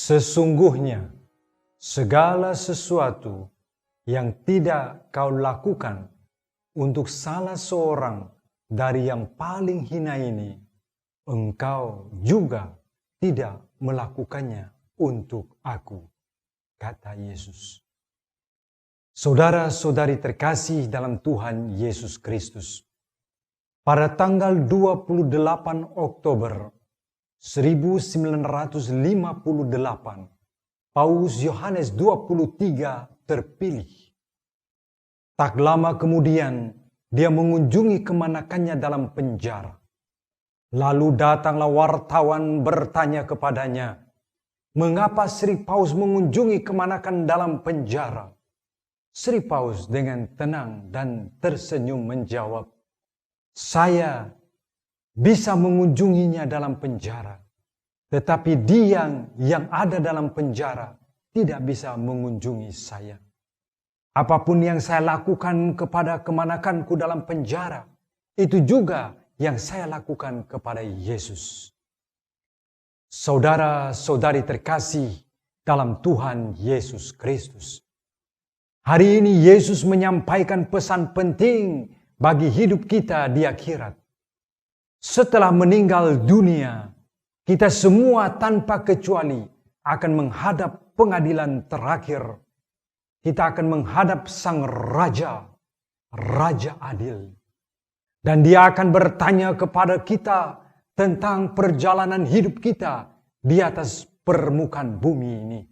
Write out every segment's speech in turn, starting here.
Sesungguhnya segala sesuatu yang tidak kau lakukan untuk salah seorang dari yang paling hina ini, engkau juga tidak melakukannya untuk aku, kata Yesus. Saudara-saudari terkasih dalam Tuhan Yesus Kristus, pada tanggal 28 Oktober 1958, Paus Yohanes 23 terpilih. Tak lama kemudian, dia mengunjungi kemanakannya dalam penjara. Lalu datanglah wartawan bertanya kepadanya, mengapa Sri Paus mengunjungi kemanakan dalam penjara? Sri Paus dengan tenang dan tersenyum menjawab, saya bisa mengunjunginya dalam penjara, tetapi dia yang ada dalam penjara tidak bisa mengunjungi saya. Apapun yang saya lakukan kepada kemanakanku dalam penjara, itu juga yang saya lakukan kepada Yesus. Saudara-saudari terkasih dalam Tuhan Yesus Kristus, hari ini Yesus menyampaikan pesan penting bagi hidup kita di akhirat. Setelah meninggal dunia, kita semua tanpa kecuali akan menghadap pengadilan terakhir. Kita akan menghadap Sang Raja, Raja Adil. Dan Dia akan bertanya kepada kita tentang perjalanan hidup kita di atas permukaan bumi ini.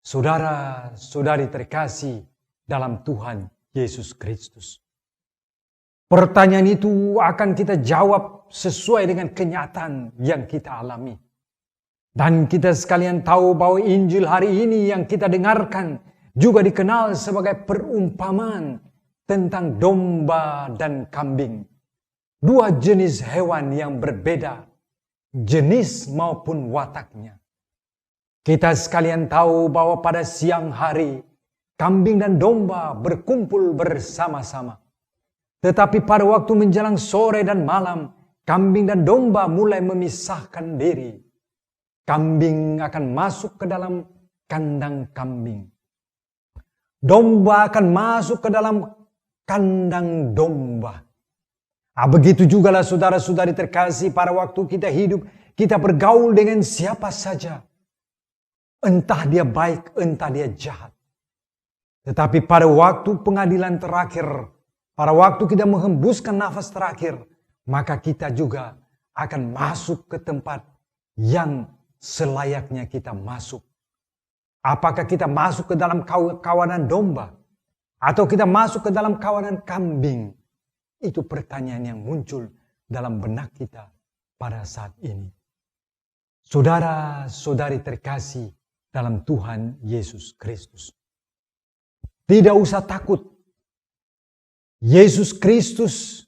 Saudara-saudari terkasih dalam Tuhan Yesus Kristus, pertanyaan itu akan kita jawab sesuai dengan kenyataan yang kita alami. Dan kita sekalian tahu bahwa Injil hari ini yang kita dengarkan juga dikenal sebagai perumpamaan tentang domba dan kambing. Dua jenis hewan yang berbeda, jenis maupun wataknya. Kita sekalian tahu bahwa pada siang hari, kambing dan domba berkumpul bersama-sama. Tetapi pada waktu menjelang sore dan malam, kambing dan domba mulai memisahkan diri. Kambing akan masuk ke dalam kandang kambing. Domba akan masuk ke dalam kandang domba. Begitu jugalah saudara-saudari terkasih, pada waktu kita hidup, kita bergaul dengan siapa saja. Entah dia baik, entah dia jahat. Tetapi pada waktu pengadilan terakhir, pada waktu kita menghembuskan nafas terakhir, maka kita juga akan masuk ke tempat yang selayaknya kita masuk. Apakah kita masuk ke dalam kawanan domba? Atau kita masuk ke dalam kawanan kambing? Itu pertanyaan yang muncul dalam benak kita pada saat ini. Saudara-saudari terkasih dalam Tuhan Yesus Kristus, tidak usah takut. Yesus Kristus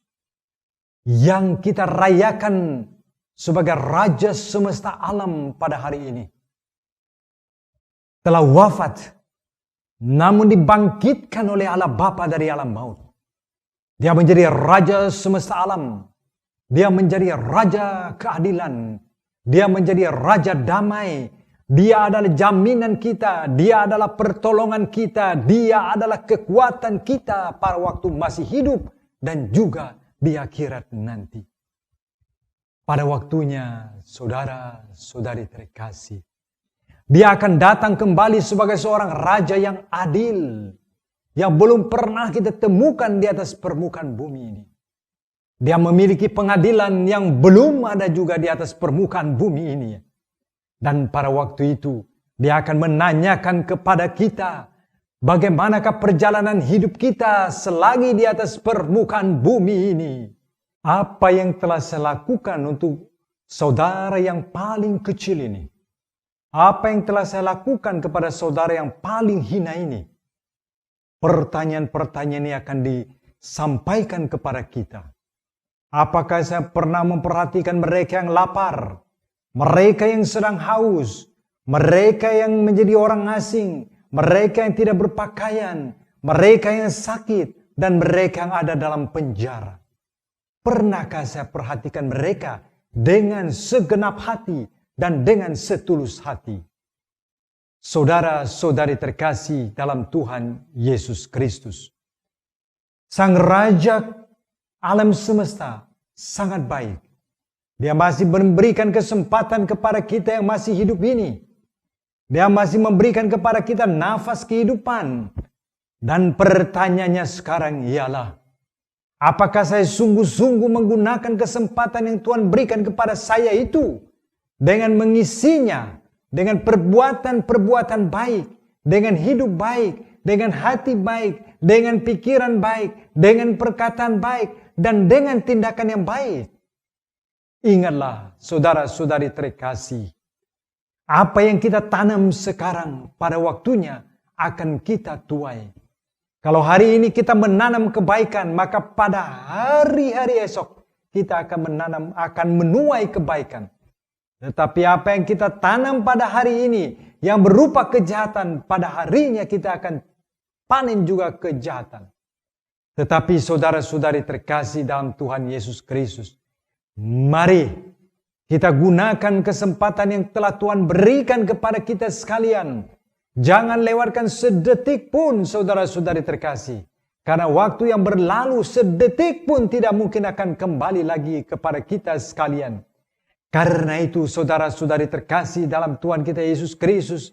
yang kita rayakan sebagai Raja semesta alam pada hari ini telah wafat, namun dibangkitkan oleh Allah Bapa dari alam maut. Dia menjadi Raja semesta alam. Dia menjadi Raja keadilan. Dia menjadi Raja damai. Dia adalah jaminan kita. Dia adalah pertolongan kita. Dia adalah kekuatan kita pada waktu masih hidup dan juga di akhirat nanti. Pada waktunya, saudara-saudari terkasih, Dia akan datang kembali sebagai seorang Raja yang adil, yang belum pernah kita temukan di atas permukaan bumi ini. Dia memiliki pengadilan yang belum ada juga di atas permukaan bumi ini. Dan pada waktu itu, Dia akan menanyakan kepada kita, bagaimanakah perjalanan hidup kita selagi di atas permukaan bumi ini. Apa yang telah saya lakukan untuk saudara yang paling kecil ini? Apa yang telah saya lakukan kepada saudara yang paling hina ini? Pertanyaan-pertanyaan ini akan disampaikan kepada kita. Apakah saya pernah memperhatikan mereka yang lapar? Mereka yang sedang haus? Mereka yang menjadi orang asing? Mereka yang tidak berpakaian? Mereka yang sakit? Dan mereka yang ada dalam penjara? Pernahkah saya perhatikan mereka dengan segenap hati, dan dengan setulus hati. Saudara-saudari terkasih dalam Tuhan Yesus Kristus, Sang Raja alam semesta sangat baik. Dia masih memberikan kesempatan kepada kita yang masih hidup ini. Dia masih memberikan kepada kita nafas kehidupan. Dan pertanyaannya sekarang ialah, apakah saya sungguh-sungguh menggunakan kesempatan yang Tuhan berikan kepada saya itu dengan mengisinya dengan perbuatan-perbuatan baik, dengan hidup baik, dengan hati baik, dengan pikiran baik, dengan perkataan baik, dan dengan tindakan yang baik. Ingatlah, saudara-saudari terkasih, apa yang kita tanam sekarang pada waktunya akan kita tuai. Kalau hari ini kita menanam kebaikan, maka pada hari-hari esok kita akan menuai kebaikan. Tetapi apa yang kita tanam pada hari ini yang berupa kejahatan, pada harinya kita akan panen juga kejahatan. Tetapi saudara-saudari terkasih dalam Tuhan Yesus Kristus, mari kita gunakan kesempatan yang telah Tuhan berikan kepada kita sekalian. Jangan lewatkan sedetik pun, saudara-saudari terkasih. Karena waktu yang berlalu sedetik pun tidak mungkin akan kembali lagi kepada kita sekalian. Karena itu, saudara-saudari terkasih dalam Tuhan kita Yesus Kristus,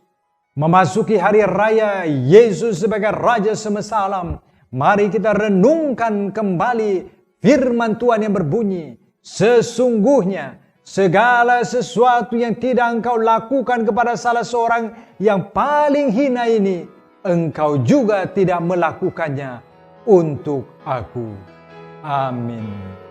memasuki hari raya Yesus sebagai Raja semesta alam, mari kita renungkan kembali firman Tuhan yang berbunyi, sesungguhnya segala sesuatu yang tidak engkau lakukan kepada salah seorang yang paling hina ini, engkau juga tidak melakukannya untuk aku. Amin.